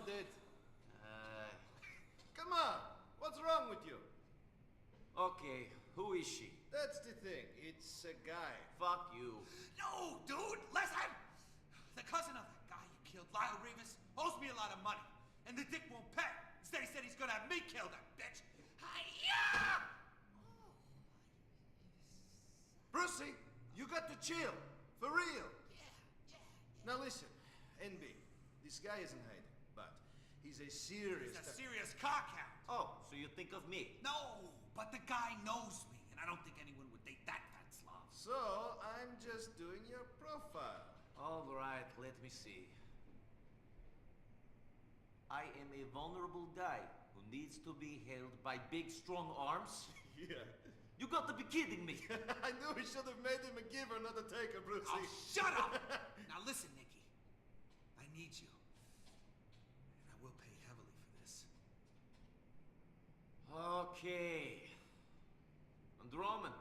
know, dude. Come on! What's wrong with you? Okay, who is she? That's the thing. It's a guy. Fuck you. No, dude, listen! The cousin of that guy you killed, Lyle Rivas, owes me a lot of money. And the dick won't pay. Instead, he said he's gonna have me kill that bitch. Hi-ya! Brucey, you got to chill. For real. Yeah. Now listen, NB, this guy isn't hiding, but he's a serious... He's a serious cockhound. Oh, so you think of me? No, but the guy knows me, and I don't think anyone would date that fat slob. So, I'm just doing your profile. All right, let me see. I am a vulnerable guy who needs to be held by big, strong arms. Yeah. You got to be kidding me. I knew we should have made him a giver, not a taker, Brucey. Oh, shut up! Now listen, Nicky. I need you. And I will pay heavily for this. Okay. Andromen,